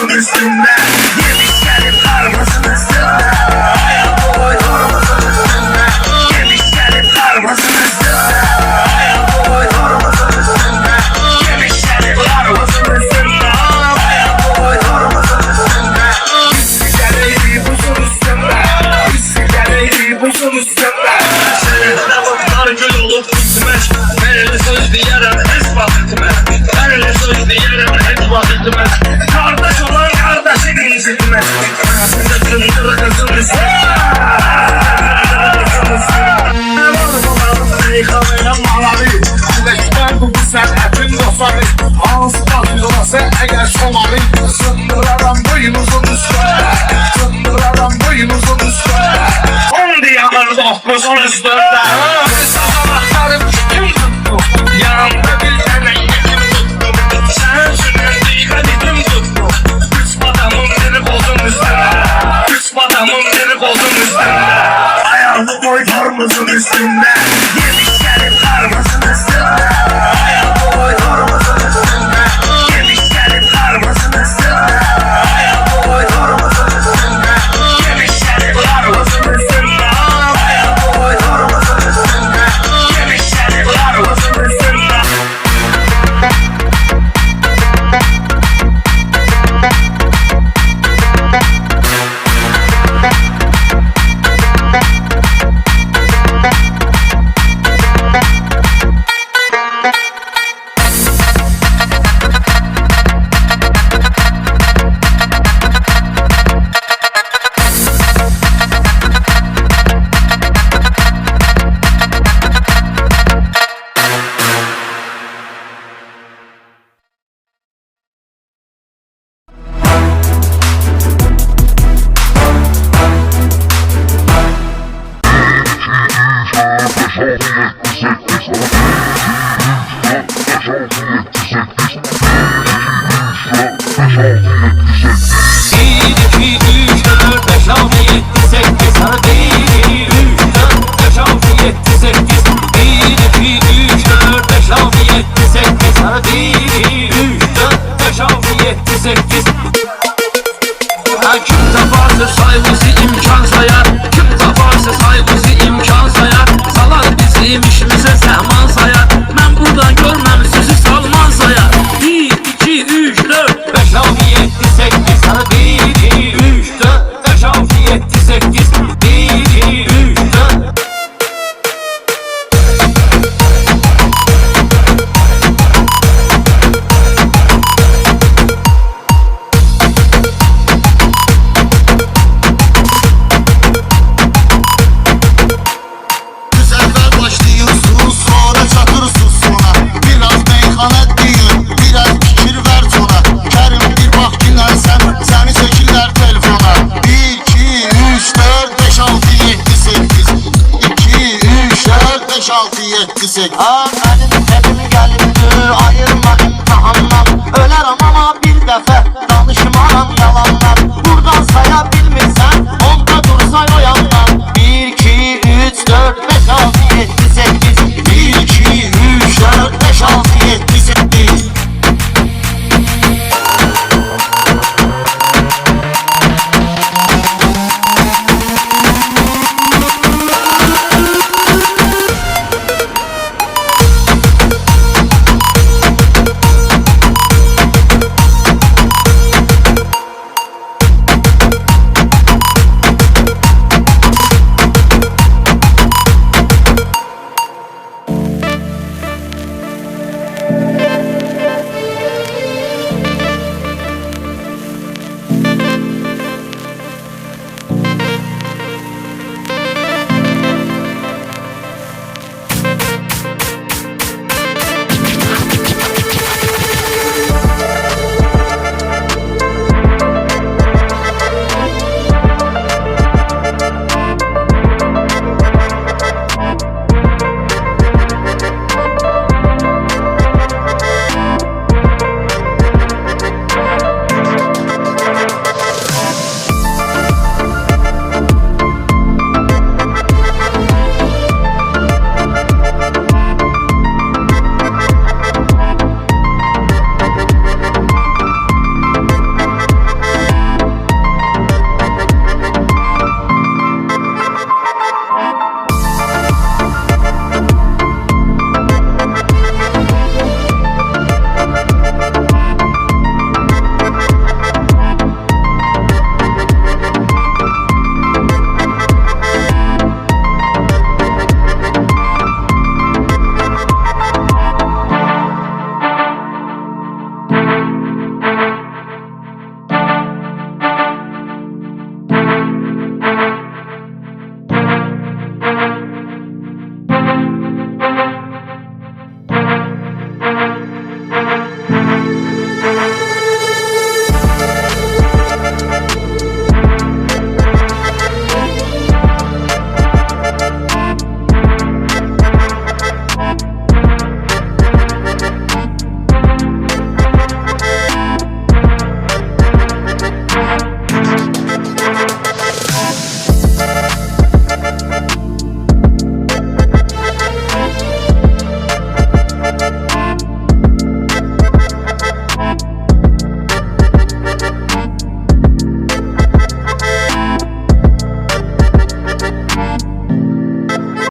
torumuzun üstünde. Yemiş gelip karmasın üstünde. Hayal boy torumuzun üstünde. Yemiş gelip karmasın üstünde. Hayal boy torumuzun üstünde. Yemiş gelip karmasın üstünde. Hayal boy torumuzun üstünde. Üstü geleydi buzun üstünde. Üstü geleydi buzun üstünde. Seninle bunlar gül olup gitmez. Benimle söz diyerem ispat etmez. Benimle söz diyerem ispat etmez. Kardeş olan kardeşini incitmez. Anasında kındır kızın üstünde. Yıkamayla malavi Güleşler bu sənətin dostları Hansı takdir olası əgər şomarı Sındıraram boyunuzun üstünde Sındıraram boyunuzun üstünde 10 diyamır 9'un üstünde Sazanaklarım kim tuttu Yanımda bir tane yetim tuttu Sen sünün dikkatim tuttu Üç adamın biri kolun üstünde Üç adamın biri kolun üstünde Ayağını boy torumuzun üstünde Yemiş gelip karmasın üstünde Hayal boy torumuzun üstünde Yemiş gelip karmasın üstünde Hayal boy torumuzun üstünde Yemiş gelip karmasın üstünde Hayal boy torumuzun üstünde Yemiş gelip karmasın üstünde Kim taparsa saygısı imkan sayar Kim taparsa saygısı imkan sayar Salar bizim işimize sehman sayar Ben buradan görmem sizi salman sayar 1, 2, 3, 4, 5, 6, 7, 8 Sana 1, 2, 3, 4, 5, 6, 7, 8 1, 2, 3, 4 6, 7, 8